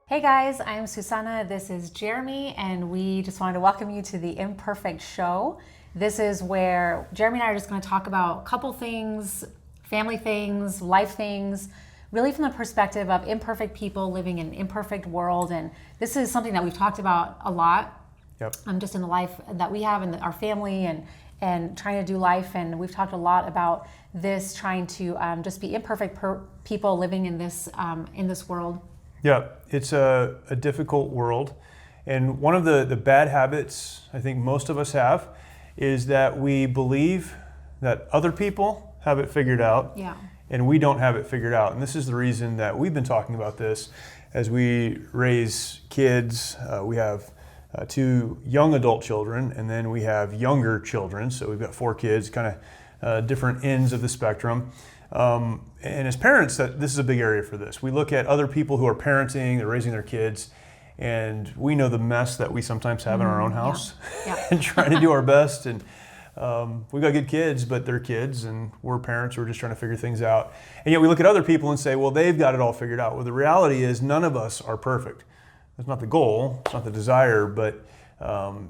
Hey guys, I'm Susanne, this is Jeremy, and we just wanted to welcome you to the Imperfect Show. This is where Jeremy and I are just going to talk about couple things, family things, life things, really from the perspective of imperfect people living in an imperfect world. And this is something that we've talked about a lot, just in the life that we have and our family and trying to do life. And we've talked a lot about this, trying to just be imperfect people living in this world. Yeah, it's a difficult world. And one of the bad habits I think most of us have is that we believe that other people have it figured out, and we don't have it figured out. And this is the reason that we've been talking about this as we raise kids. We have 2 young adult children, and then we have younger children. So we've got 4 kids, kind of different ends of the spectrum. And as parents, this is a big area for this. We look at other people who are parenting, they're raising their kids, and we know the mess that we sometimes have in our own house and trying to do our best. And we've got good kids, but they're kids, and we're parents who are just trying to figure things out. And yet we look at other people and say, well, they've got it all figured out. Well, the reality is none of us are perfect. That's not the goal, it's not the desire, but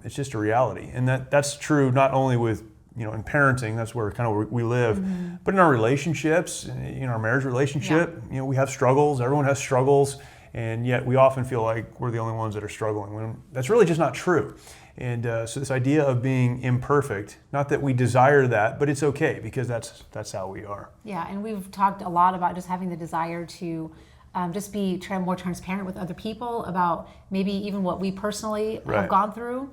it's just a reality. And that's true not only with in parenting, that's where kind of we live, but in our relationships, in our marriage relationship, we have struggles. Everyone has struggles, and yet we often feel like we're the only ones that are struggling. When that's really just not true. And so this idea of being imperfect, not that we desire that, but it's okay because that's how we are. Yeah, and we've talked a lot about just having the desire to just be more transparent with other people about maybe even what we personally have gone through.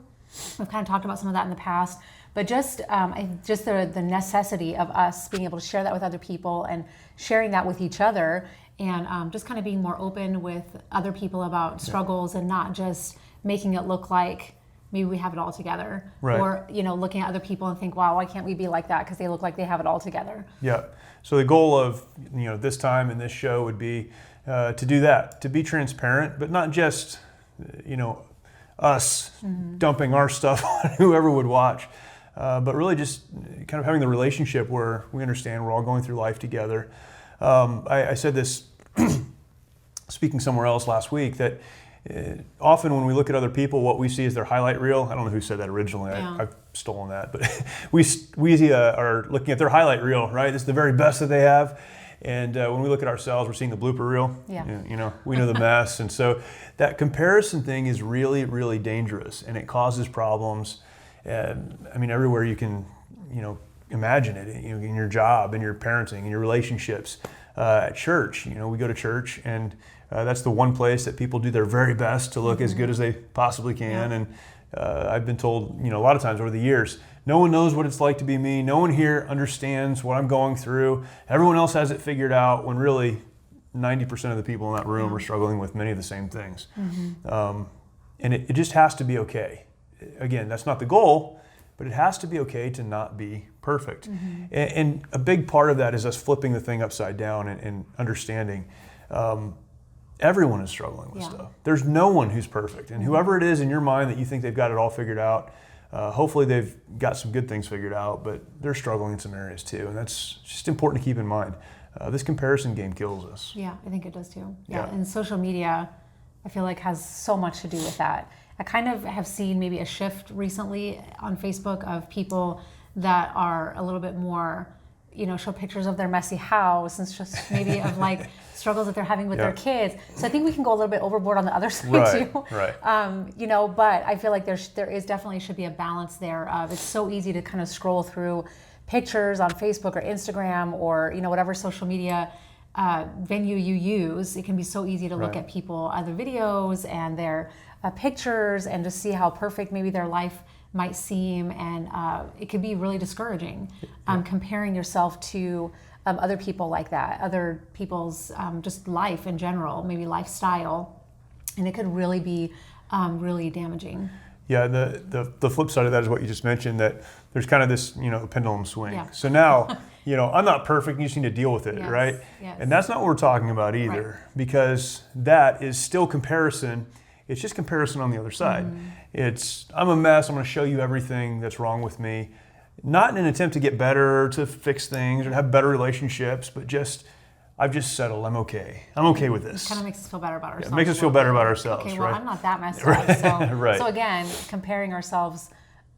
We've kind of talked about some of that in the past. But just the necessity of us being able to share that with other people and sharing that with each other, and just kind of being more open with other people about struggles and not just making it look like maybe we have it all together. Or looking at other people and think, wow, why can't we be like that because they look like they have it all together. Yeah. So the goal of this time in this show would be to do that, to be transparent, but not just us dumping our stuff on whoever would watch. But really just kind of having the relationship where we understand we're all going through life together. I said this speaking somewhere else last week, that often when we look at other people, what we see is their highlight reel. I don't know who said that originally. I've stolen that. But we are looking at their highlight reel, right? This is the very best that they have. And when we look at ourselves, we're seeing the blooper reel. We know the mess. And so that comparison thing is really, really dangerous, and it causes problems. Everywhere you can, imagine it, in your job, in your parenting, in your relationships, at church, we go to church, and that's the one place that people do their very best to look as good as they possibly can. And I've been told, a lot of times over the years, no one knows what it's like to be me. No one here understands what I'm going through. Everyone else has it figured out, when really 90% of the people in that room are struggling with many of the same things. And it just has to be okay. Again, that's not the goal, but it has to be okay to not be perfect. And a big part of that is us flipping the thing upside down and understanding everyone is struggling with stuff. There's no one who's perfect. And whoever it is in your mind that you think they've got it all figured out, hopefully they've got some good things figured out, but they're struggling in some areas too. And that's just important to keep in mind. This comparison game kills us. Yeah, I think it does too. And social media, I feel like, has so much to do with that. I kind of have seen maybe a shift recently on Facebook of people that are a little bit more, show pictures of their messy house and just maybe of like struggles that they're having with their kids. So I think we can go a little bit overboard on the other side too. But I feel like there is definitely should be a balance there of, it's so easy to kind of scroll through pictures on Facebook or Instagram or, whatever social media venue you use. It can be so easy to look at people, other videos and their pictures, and just see how perfect maybe their life might seem, and it can be really discouraging comparing yourself to other people like that, other people's just life in general, maybe lifestyle, and it could really be really damaging. Yeah, the flip side of that is what you just mentioned, that there's kind of this pendulum swing. So now I'm not perfect, you just need to deal with it, right? And that's not what we're talking about either, because that is still comparison. It's just comparison on the other side. It's, I'm a mess, I'm going to show you everything that's wrong with me. Not in an attempt to get better, to fix things, or have better relationships, but just, I've just settled, I'm okay. I'm okay with this. It kind of makes us feel better about ourselves. It makes us feel better about ourselves, okay, well, right? I'm not that messed up. So, Right. so again, comparing ourselves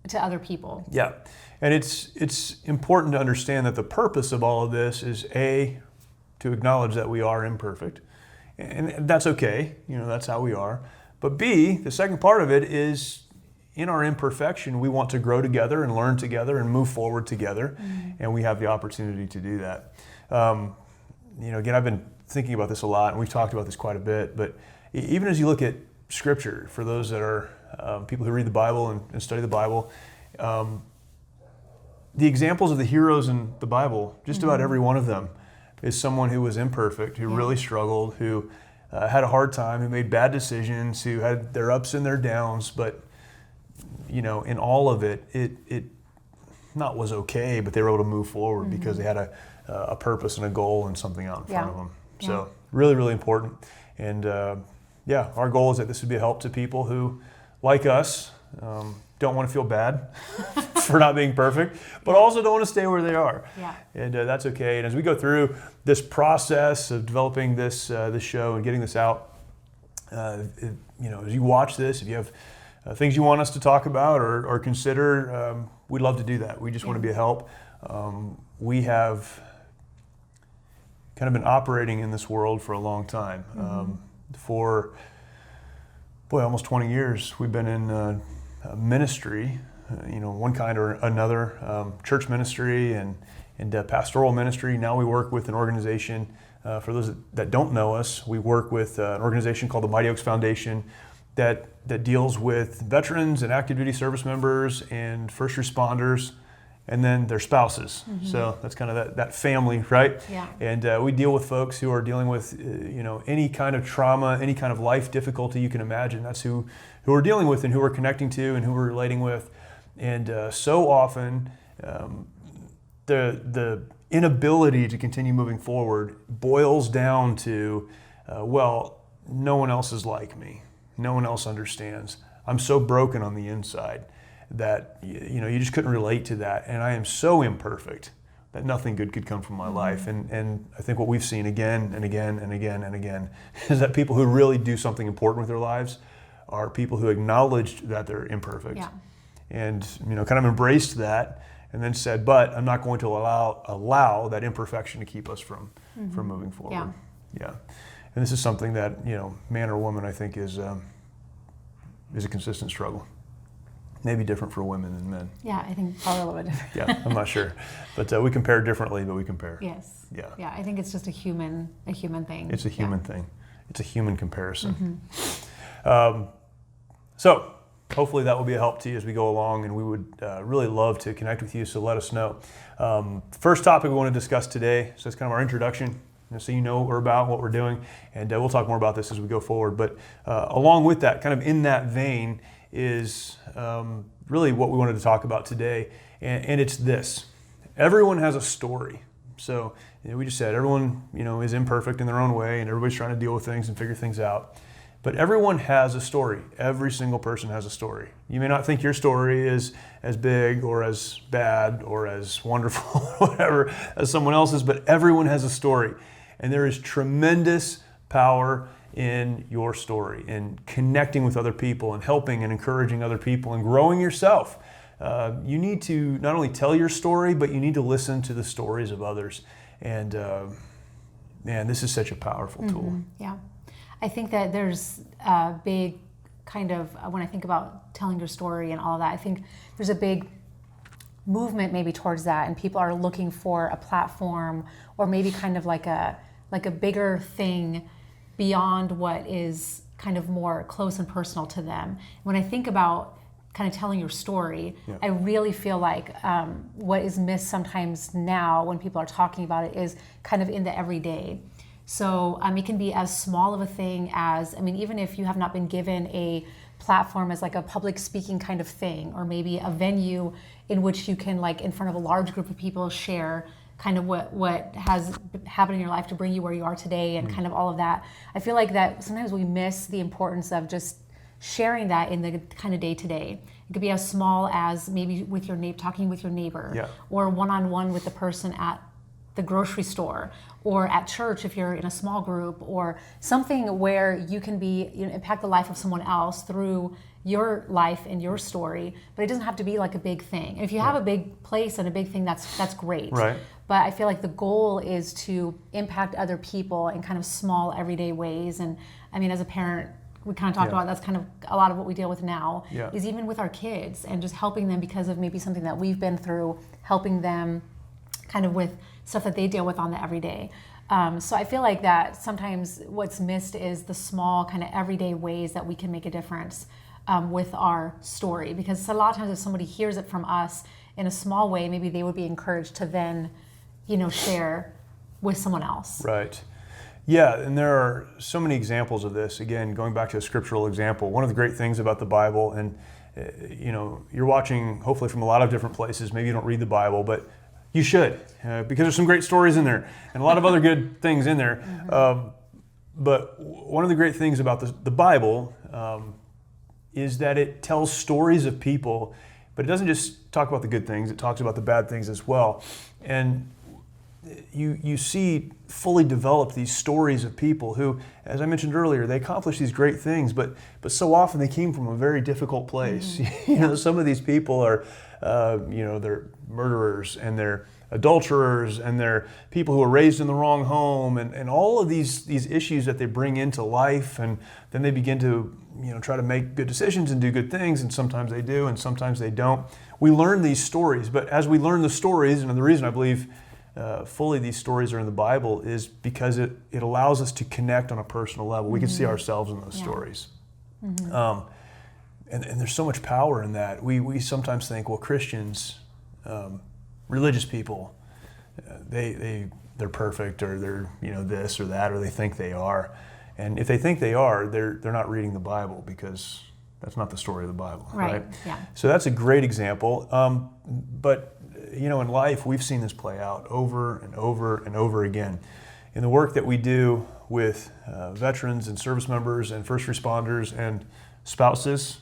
to other people. Yeah, and it's important to understand that the purpose of all of this is A, to acknowledge that we are imperfect, and that's okay, that's how we are. But B, the second part of it is, in our imperfection, we want to grow together and learn together and move forward together, and we have the opportunity to do that. Again, I've been thinking about this a lot, and we've talked about this quite a bit, but even as you look at Scripture, for those that are people who read the Bible and study the Bible, the examples of the heroes in the Bible, just about every one of them is someone who was imperfect, who really struggled, who had a hard time, who made bad decisions, who had their ups and their downs, but in all of it not was okay, but they were able to move forward because they had a purpose and a goal and something out in front of them. So really, really important. And our goal is that this would be a help to people who, like us, don't want to feel bad for not being perfect, but also don't want to stay where they are. Yeah. And that's okay. And as we go through this process of developing this show and getting this out, as you watch this, if you have things you want us to talk about or consider, we'd love to do that. We just want to be a help. We have kind of been operating in this world for a long time. For almost 20 years, we've been in ministry, one kind or another, church ministry and pastoral ministry. Now we work with an organization, for those that don't know us, we work with an organization called the Mighty Oaks Foundation that deals with veterans and active duty service members and first responders, and then their spouses. So that's kind of that family, right? Yeah. And we deal with folks who are dealing with any kind of trauma, any kind of life difficulty you can imagine. That's who we're dealing with and who we're connecting to and who we're relating with. And so often the inability to continue moving forward boils down to, no one else is like me. No one else understands. I'm so broken on the inside that you just couldn't relate to that, and I am so imperfect that nothing good could come from my life. And I think what we've seen again and again and again and again is that people who really do something important with their lives are people who acknowledged that they're imperfect, and kind of embraced that, and then said, "But I'm not going to allow that imperfection to keep us from moving forward." Yeah. And this is something that man or woman, I think, is a consistent struggle. Maybe different for women than men. Yeah, I think probably a little bit different. Yeah, I'm not sure, but we compare differently, but we compare. Yes. Yeah. Yeah, I think it's just a human thing. It's a human thing. It's a human comparison. So hopefully that will be a help to you as we go along, and we would really love to connect with you. So let us know. First topic we want to discuss today. So it's kind of our introduction, so you know what we're about, what we're doing, and we'll talk more about this as we go forward. But along with that, kind of in that vein, is really what we wanted to talk about today, and it's this. Everyone has a story. So we just said everyone is imperfect in their own way, and everybody's trying to deal with things and figure things out. But everyone has a story. Every single person has a story. You may not think your story is as big or as bad or as wonderful or whatever as someone else's, but everyone has a story. And there is tremendous power in your story, and connecting with other people and helping and encouraging other people and growing yourself. You need to not only tell your story, but you need to listen to the stories of others. And man, this is such a powerful tool. Yeah. I think that there's a big kind of, when I think about telling your story and all of that, I think there's a big movement maybe towards that, and people are looking for a platform or maybe kind of like a bigger thing beyond what is kind of more close and personal to them. When I think about kind of telling your story, I really feel like what is missed sometimes now when people are talking about it is kind of in the everyday. So it can be as small of a thing as, even if you have not been given a platform as like a public speaking kind of thing, or maybe a venue in which you can, like in front of a large group of people, share kind of what has happened in your life to bring you where you are today, and kind of all of that. I feel like that sometimes we miss the importance of just sharing that in the kind of day to day. It could be as small as maybe with your talking with your neighbor, or one-on-one with the person at the grocery store, or at church if you're in a small group, or something where you can impact the life of someone else through your life and your story. But it doesn't have to be like a big thing. If you have a big place and a big thing, that's great. Right. But I feel like the goal is to impact other people in kind of small, everyday ways. And I mean, as a parent, we kind of talked about that's kind of a lot of what we deal with now, is even with our kids and just helping them because of maybe something that we've been through, helping them kind of with stuff that they deal with on the everyday. So I feel like that sometimes what's missed is the small kind of everyday ways that we can make a difference with our story. Because a lot of times if somebody hears it from us in a small way, maybe they would be encouraged to then, share with someone else. Right. Yeah, and there are so many examples of this. Again, going back to a scriptural example, one of the great things about the Bible, and you're watching hopefully from a lot of different places. Maybe you don't read the Bible, but you should, because there's some great stories in there and a lot of other good things in there. But one of the great things about the Bible is that it tells stories of people, but it doesn't just talk about the good things, it talks about the bad things as well. And you see fully developed these stories of people who, as I mentioned earlier, they accomplished these great things, but so often they came from a very difficult place. Some of these people are, they're murderers and they're adulterers and they're people who are raised in the wrong home and all of these issues that they bring into life, and then they begin to try to make good decisions and do good things, and sometimes they do and sometimes they don't. We learn these stories, but as we learn the stories, and the reason I believe fully these stories are in the Bible is because it allows us to connect on a personal level. We can see ourselves in those stories. And there's so much power in that. We sometimes think, well, Christians, religious people, they're perfect, or they're this or that, or they think they are. And if they think they are, they're not reading the Bible, because that's not the story of the Bible, right? Yeah. So that's a great example. But in life, we've seen this play out over and over and over again. In the work that we do with veterans and service members and first responders and spouses,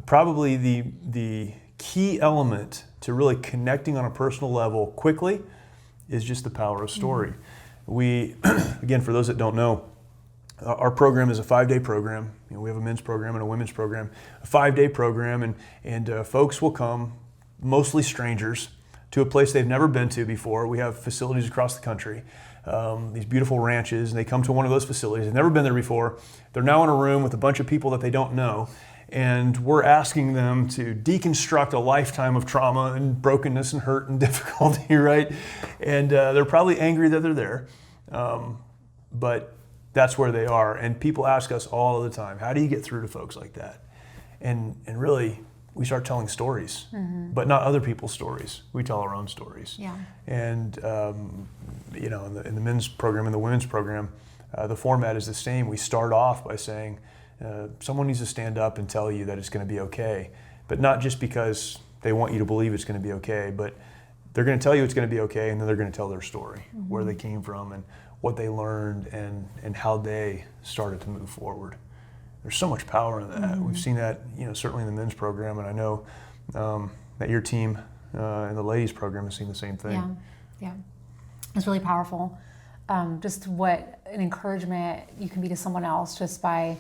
probably the key element to really connecting on a personal level quickly is just the power of story. We, again, for those that don't know, our program is a 5-day program. We have a men's program and a women's program, a 5-day program, and folks will come, mostly strangers, to a place they've never been to before. We have facilities across the country, these beautiful ranches, and they come to one of those facilities. They've never been there before. They're now in a room with a bunch of people that they don't know, and we're asking them to deconstruct a lifetime of trauma and brokenness and hurt and difficulty, right? And they're probably angry that they're there, but that's where they are. And people ask us all of the time, how do you get through to folks like that? And really, we start telling stories, but not other people's stories. We tell our own stories. Yeah. And in the men's program and the women's program, the format is the same. We start off by saying, someone needs to stand up and tell you that it's going to be okay, but not just because they want you to believe it's going to be okay, but they're going to tell you it's going to be okay, and then they're going to tell their story, where they came from and what they learned and how they started to move forward. There's so much power in that. We've seen that, certainly in the men's program, and I know that your team and the ladies program has seen the same thing. Yeah. It's really powerful. Just what an encouragement you can be to someone else just by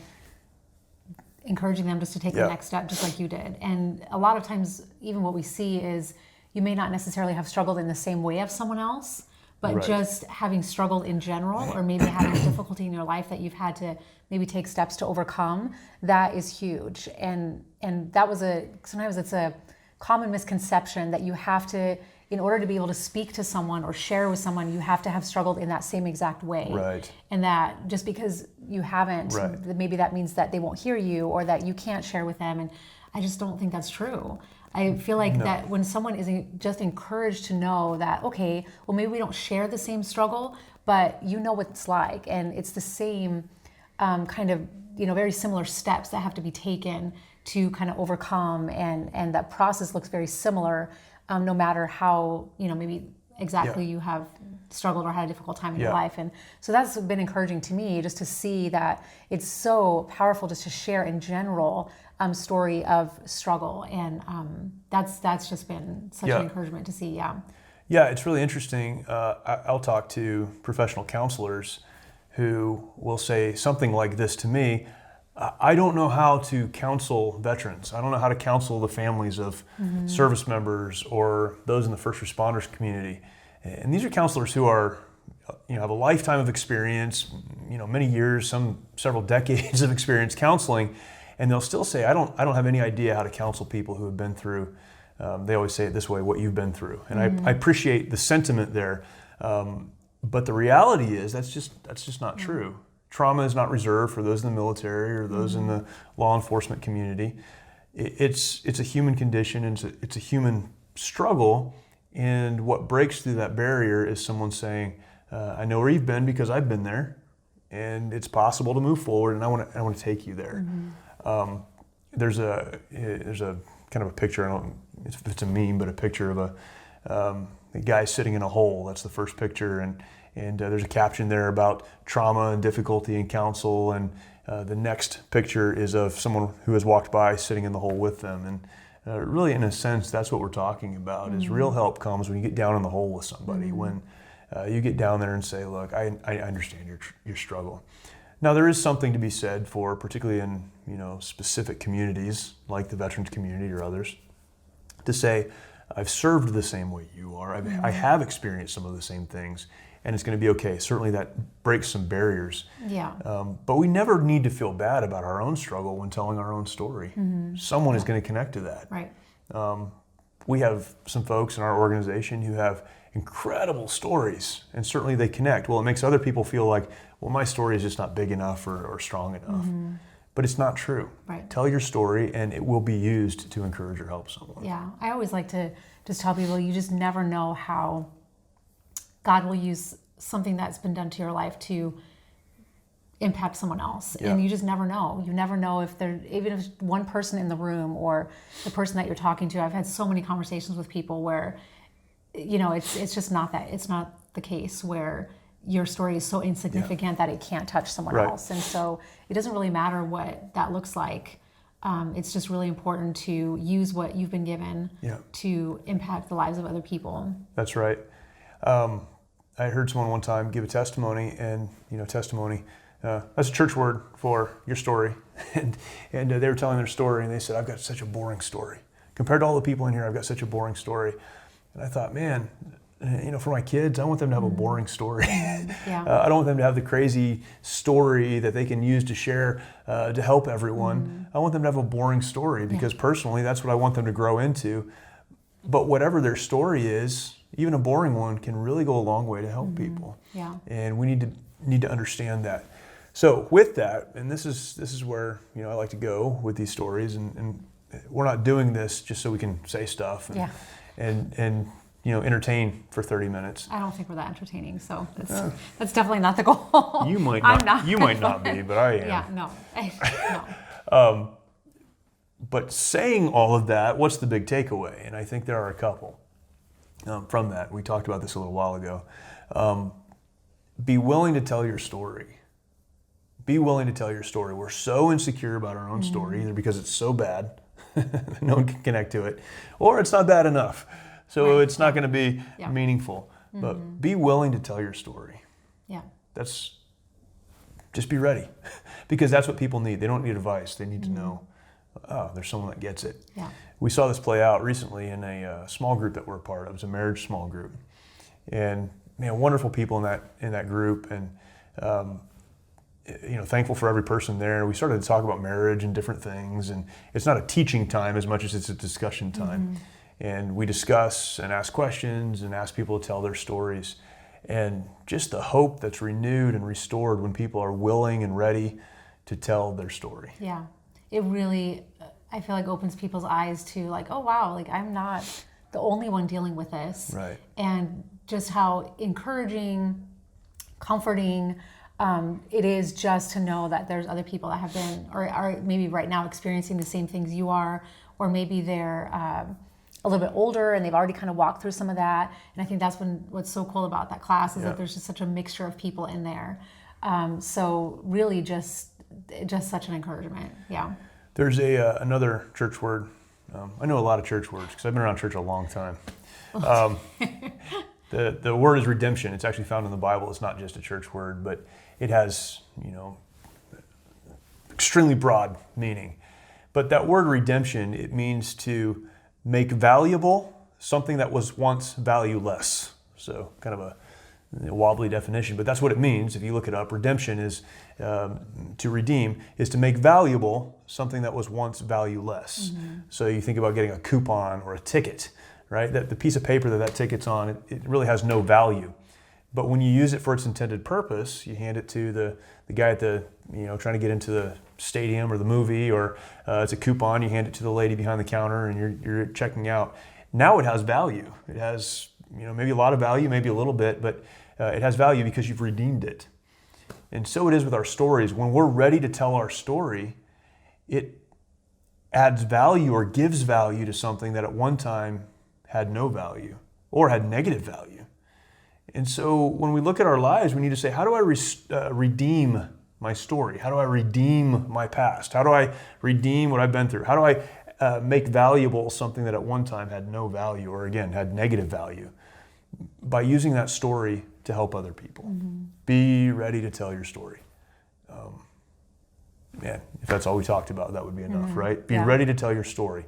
encouraging them just to take the next step, just like you did. And a lot of times, even what we see is you may not necessarily have struggled in the same way as someone else, but just having struggled in general, or maybe having a difficulty in your life that you've had to maybe take steps to overcome, that is huge. And that was sometimes it's a common misconception that you have to, in order to be able to speak to someone or share with someone, you have to have struggled in that same exact way. Right. And that just because you haven't, maybe that means that they won't hear you or that you can't share with them. And I just don't think that's true. I feel like that when someone is just encouraged to know that, okay, well, maybe we don't share the same struggle, but you know what it's like. And it's the same kind of, very similar steps that have to be taken to kind of overcome. And that process looks very similar, no matter how, maybe exactly you have struggled or had a difficult time in Yeah. your life. And so that's been encouraging to me, just to see that it's so powerful just to share in general story of struggle. And that's just been such Yeah. an encouragement to see. Yeah. Yeah, it's really interesting. I'll talk to professional counselors who will say something like this to me. I don't know how to counsel veterans. I don't know how to counsel the families of service members or those in the first responders community. And these are counselors who are, have a lifetime of experience, many years, several decades of experience counseling, and they'll still say, I don't have any idea how to counsel people who have been through. They always say it this way, what you've been through, and I appreciate the sentiment there. But the reality is that's just not true. Trauma is not reserved for those in the military or those in the law enforcement community. It's a human condition, and it's a human struggle. And what breaks through that barrier is someone saying, "I know where you've been because I've been there, and it's possible to move forward, and I want to take you there." There's a kind of a picture. I don't know if it's a meme, but a picture of a guy sitting in a hole. That's the first picture, and there's a caption there about trauma and difficulty in counsel, and the next picture is of someone who has walked by sitting in the hole with them. And really, in a sense, that's what we're talking about, is real help comes when you get down in the hole with somebody, when you get down there and say, look, I understand your struggle. Now, there is something to be said for, particularly in specific communities like the veterans community or others, to say, I've served the same way you are. I have experienced some of the same things, and it's going to be okay. Certainly that breaks some barriers. Yeah. But we never need to feel bad about our own struggle when telling our own story. Someone is going to connect to that. Right. We have some folks in our organization who have incredible stories, and certainly they connect. Well, it makes other people feel like, well, my story is just not big enough or strong enough. But it's not true. Right. Tell your story, and it will be used to encourage or help someone. Yeah, I always like to just tell people, you just never know how God will use something that's been done to your life to impact someone else. Yeah. And you just never know. You never know if even if it's one person in the room or the person that you're talking to. I've had so many conversations with people where, it's just not that. It's not the case where your story is so insignificant that it can't touch someone else. And so it doesn't really matter what that looks like. It's just really important to use what you've been given to impact the lives of other people. That's right. I heard someone one time give a testimony, and testimony, that's a church word for your story. And they were telling their story, and they said, I've got such a boring story. Compared to all the people in here, I've got such a boring story. And I thought, man, for my kids, I want them to have a boring story. Yeah. I don't want them to have the crazy story that they can use to share to help everyone. I want them to have a boring story because personally, that's what I want them to grow into. But whatever their story is, even a boring one can really go a long way to help people. Yeah. And we need to understand that. So with that, and this is where I like to go with these stories, and we're not doing this just so we can say stuff and entertain for 30 minutes. I don't think we're that entertaining, so that's definitely not the goal. You might not. I'm not. You might not be, but I am. Yeah, no. But saying all of that, what's the big takeaway? And I think there are a couple from that. We talked about this a little while ago. Be willing to tell your story. Be willing to tell your story. We're so insecure about our own story, either because it's so bad, no one can connect to it, or it's not bad enough. So it's not going to be meaningful. But be willing to tell your story. Yeah. Just be ready. Because that's what people need. They don't need advice. They need to know, there's someone that gets it. Yeah. We saw this play out recently in a small group that we're a part of. It was a marriage small group. And wonderful people in that group, and thankful for every person there. We started to talk about marriage and different things, and it's not a teaching time as much as it's a discussion time. And we discuss and ask questions and ask people to tell their stories. And just the hope that's renewed and restored when people are willing and ready to tell their story. Yeah. It really, I feel like, opens people's eyes to like, oh wow, like I'm not the only one dealing with this. Right. And just how encouraging, comforting it is just to know that there's other people that have been, or are maybe right now experiencing the same things you are, or maybe they're a little bit older and they've already kind of walked through some of that. And I think that's what's so cool about that class is that there's just such a mixture of people in there. So really just such an encouragement. Yeah. There's another church word. I know a lot of church words because I've been around church a long time. The word is redemption. It's actually found in the Bible. It's not just a church word, but it has, extremely broad meaning. But that word redemption, it means to make valuable something that was once valueless. So kind of a wobbly definition, but that's what it means. If you look it up, redemption is to redeem, is to make valuable something that was once valueless. Mm-hmm. So you think about getting a coupon or a ticket, right? That the piece of paper that ticket's on, it really has no value. But when you use it for its intended purpose, you hand it to the guy at the, trying to get into the stadium or the movie, or it's a coupon, you hand it to the lady behind the counter and you're checking out. Now it has value. It has, maybe a lot of value, maybe a little bit, but it has value because you've redeemed it. And so it is with our stories. When we're ready to tell our story, it adds value or gives value to something that at one time had no value or had negative value. And so when we look at our lives, we need to say, how do I redeem my story? How do I redeem my past? How do I redeem what I've been through? How do I make valuable something that at one time had no value or, again, had negative value? By using that story to help other people. Mm-hmm. Be ready to tell your story. Man, if that's all we talked about, that would be enough, mm-hmm. right? Be ready to tell your story.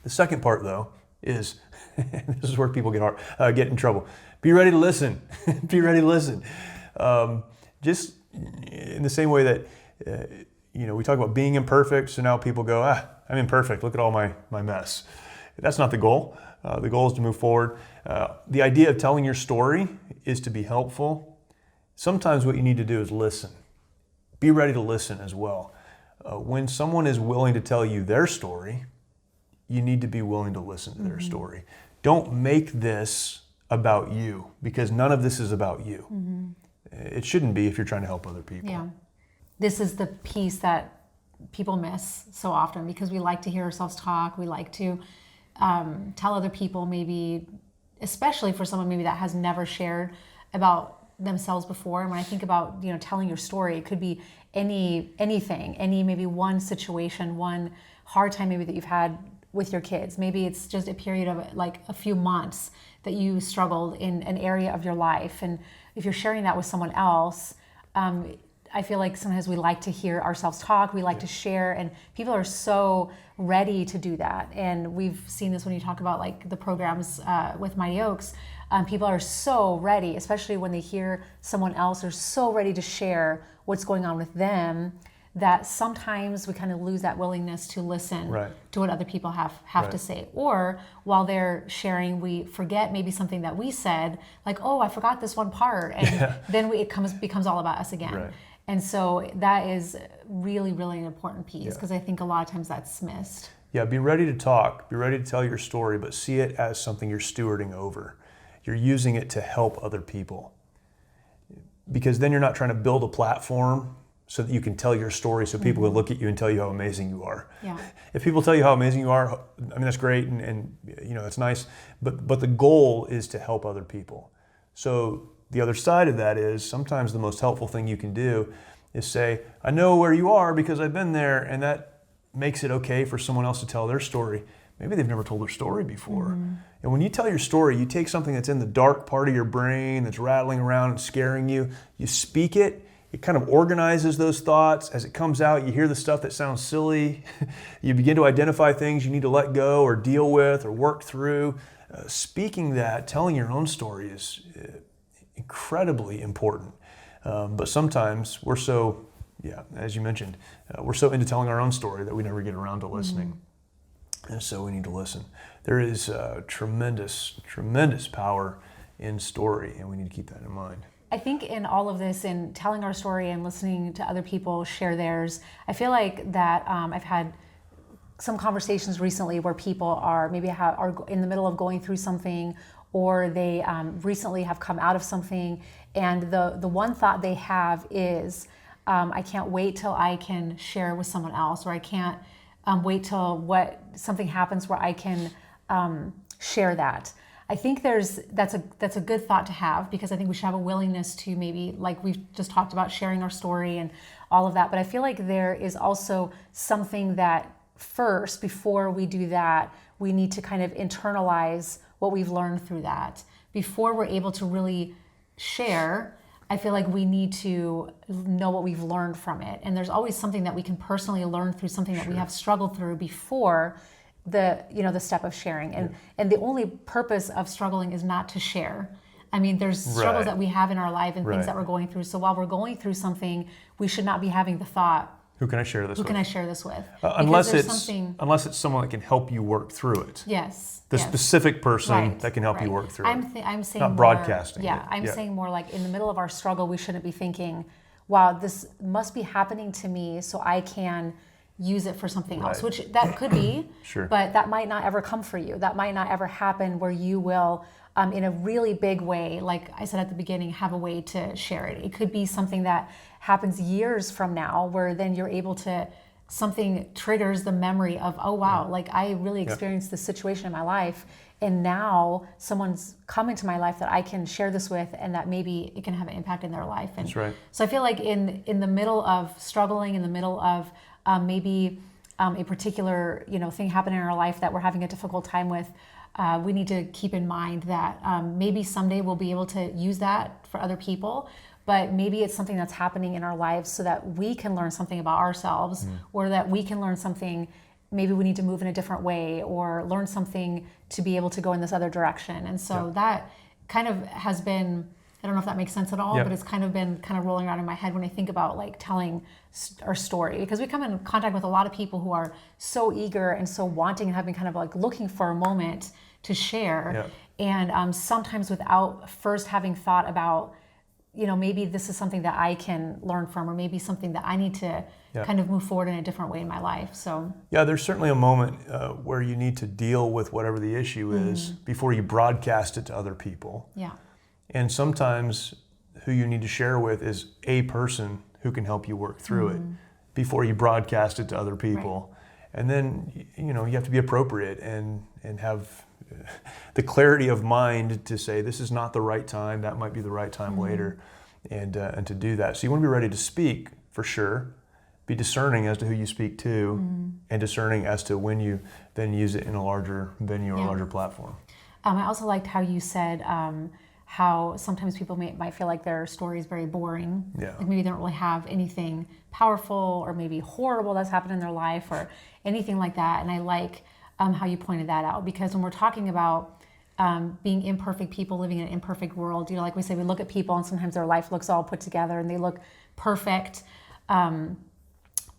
The second part, though, is, this is where people get in trouble. Be ready to listen. Be ready to listen. Just in the same way that, we talk about being imperfect, so now people go, I'm imperfect. Look at all my mess. That's not the goal. The goal is to move forward. The idea of telling your story is to be helpful. Sometimes what you need to do is listen. Be ready to listen as well. When someone is willing to tell you their story, you need to be willing to listen to their mm-hmm. story. Don't make this about you, because none of this is about you. Mm-hmm. It shouldn't be if you're trying to help other people. Yeah. This is the piece that people miss so often because we like to hear ourselves talk. We like to tell other people, maybe, especially for someone maybe that has never shared about themselves before. And when I think about, telling your story, it could be anything, maybe one situation, one hard time maybe that you've had with your kids. Maybe it's just a period of like a few months that you struggled in an area of your life. And if you're sharing that with someone else, I feel like sometimes we like to hear ourselves talk, we like to share, and people are so ready to do that. And we've seen this when you talk about like the programs with Mighty Oaks. People are so ready, especially when they hear someone else, they're so ready to share what's going on with them, that sometimes we kind of lose that willingness to listen to what other people have to say. Or while they're sharing, we forget maybe something that we said, like, oh, I forgot this one part. And then it becomes all about us again. Right. And so that is really, really an important piece, because I think a lot of times that's missed. Yeah, be ready to talk, be ready to tell your story, but see it as something you're stewarding over. You're using it to help other people. Because then you're not trying to build a platform so that you can tell your story so people will look at you and tell you how amazing you are. Yeah. If people tell you how amazing you are, I mean, that's great and that's nice, but the goal is to help other people. So the other side of that is sometimes the most helpful thing you can do is say, I know where you are because I've been there, and that makes it okay for someone else to tell their story. Maybe they've never told their story before. Mm-hmm. And when you tell your story, you take something that's in the dark part of your brain that's rattling around and scaring you, you speak it, it kind of organizes those thoughts. As it comes out, you hear the stuff that sounds silly. You begin to identify things you need to let go or deal with or work through. Speaking that, telling your own story is incredibly important. But sometimes we're so, as you mentioned, we're so into telling our own story that we never get around to listening. Mm-hmm. And so we need to listen. There is tremendous, tremendous power in story, and we need to keep that in mind. I think in all of this, in telling our story and listening to other people share theirs, I feel like that I've had some conversations recently where people are maybe are in the middle of going through something, or they recently have come out of something, and the one thought they have is, I can't wait till I can share with someone else, or I can't wait till something happens where I can share that. I think that's a good thought to have, because I think we should have a willingness to maybe, like we've just talked about, sharing our story and all of that. But I feel like there is also something that first, before we do that, we need to kind of internalize what we've learned through that. Before we're able to really share, I feel like we need to know what we've learned from it. And there's always something that we can personally learn through something that we have struggled through before the step of sharing. And the only purpose of struggling is not to share. I mean, there's struggles that we have in our life and things that we're going through. So while we're going through something, we should not be having the thought, who can I share this with? Who can I share this with? Unless it's someone that can help you work through it. Yes. The specific person that can help you work through it. I'm saying not broadcasting. I'm saying more like, in the middle of our struggle, we shouldn't be thinking, wow, this must be happening to me so I can use it for something else, which that could be, but that might not ever come for you. That might not ever happen where you will, in a really big way, like I said at the beginning, have a way to share it. It could be something that happens years from now, where then you're able to, something triggers the memory of, oh wow, like I really experienced this situation in my life, and now someone's come into my life that I can share this with, and that maybe it can have an impact in their life. And so I feel like in the middle of struggling, in the middle of maybe a particular thing happening in our life that we're having a difficult time with, we need to keep in mind that maybe someday we'll be able to use that for other people, but maybe it's something that's happening in our lives so that we can learn something about ourselves, or that we can learn something, maybe we need to move in a different way, or learn something to be able to go in this other direction. And so that kind of has been, I don't know if that makes sense at all, but it's kind of been rolling around in my head when I think about like telling our story, because we come in contact with a lot of people who are so eager and so wanting and have been kind of like looking for a moment to share. And sometimes without first having thought about, maybe this is something that I can learn from, or maybe something that I need to kind of move forward in a different way in my life. So there's certainly a moment where you need to deal with whatever the issue is before you broadcast it to other people. And sometimes who you need to share with is a person who can help you work through it before you broadcast it to other people. And then, you have to be appropriate and have the clarity of mind to say, this is not the right time, that might be the right time later, and to do that. So you want to be ready to speak, for sure. Be discerning as to who you speak to, and discerning as to when you then use it in a larger venue or a larger platform. I also liked how you said how sometimes people might feel like their story is very boring. Like maybe they don't really have anything powerful or maybe horrible that's happened in their life or anything like that. And I like how you pointed that out, because when we're talking about being imperfect people living in an imperfect world, like we say, we look at people and sometimes their life looks all put together and they look perfect.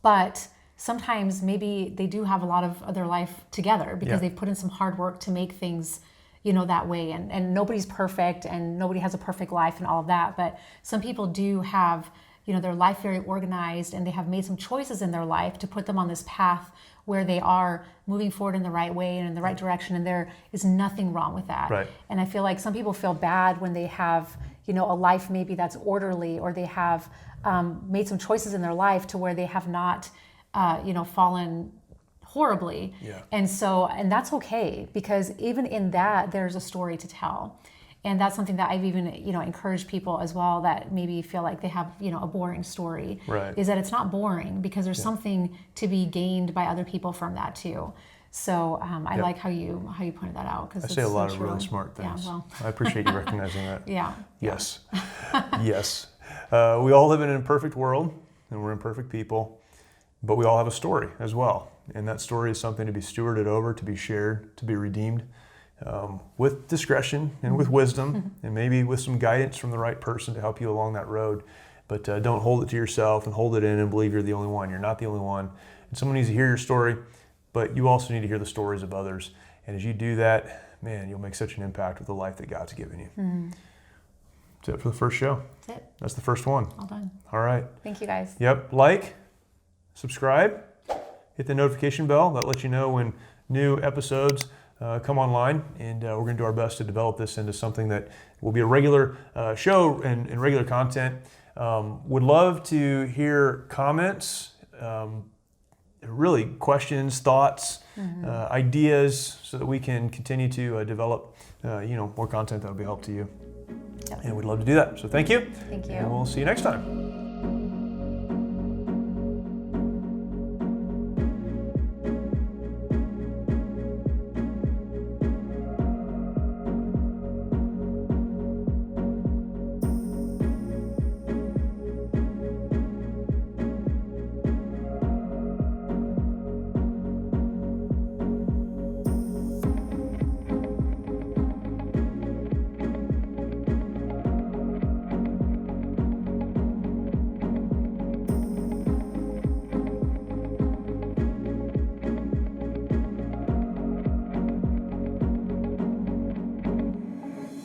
But sometimes maybe they do have a lot of their life together because they've put in some hard work to make things that way, and nobody's perfect and nobody has a perfect life and all of that, but some people do have their life very organized, and they have made some choices in their life to put them on this path where they are moving forward in the right way and in the right direction, and there is nothing wrong with that. And I feel like some people feel bad when they have a life maybe that's orderly, or they have made some choices in their life to where they have not fallen horribly. And that's okay, because even in that there's a story to tell. And that's something that I've even encouraged people as well that maybe feel like they have a boring story, is that it's not boring, because there's something to be gained by other people from that too. So I like how you pointed that out, because I say a lot of really smart things. I appreciate you recognizing that. Yes. Yes. We all live in an imperfect world, and we're imperfect people, but we all have a story as well. And that story is something to be stewarded over, to be shared, to be redeemed, with discretion and with wisdom, and maybe with some guidance from the right person to help you along that road. But don't hold it to yourself and hold it in and believe you're the only one. You're not the only one. And someone needs to hear your story, but you also need to hear the stories of others. And as you do that, man, you'll make such an impact with the life that God's given you. That's it for the first show. That's it. That's the first one. All done. All right. Thank you, guys. Yep. Like, subscribe, hit the notification bell. That lets you know when new episodes come online, and we're going to do our best to develop this into something that will be a regular show and regular content. Would love to hear comments really questions, thoughts, ideas, so that we can continue to develop more content that will be helpful to you. Yep. And we'd love to do that. So thank you. Thank you. And we'll see you next time.